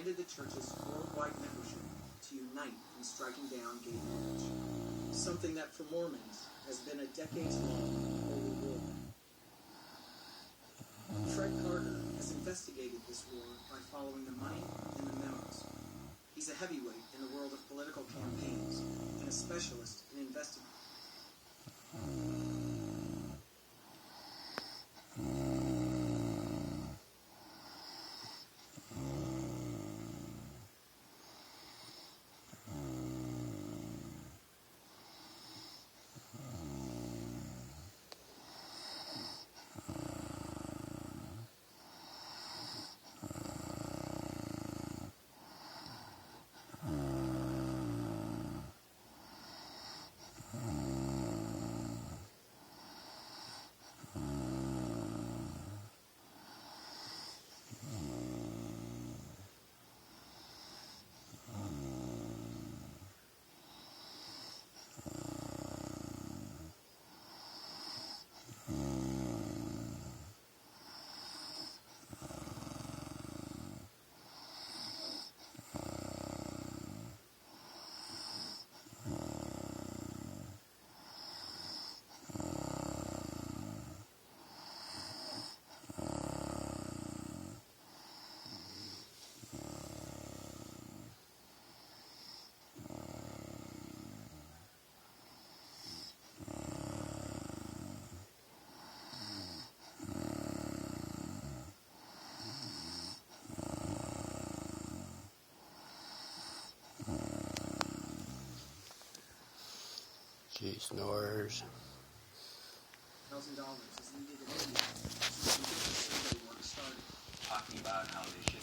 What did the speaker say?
demanded the church's worldwide membership to unite in striking down gay marriage, something that for Mormons has been a decades-long holy war. Fred Carter has investigated this war by following the money and the memos. He's a heavyweight in the world of political campaigns and a specialist in investigating. She snores. $1,000 is needed immediately so we can get the survey work started. Talking about how they should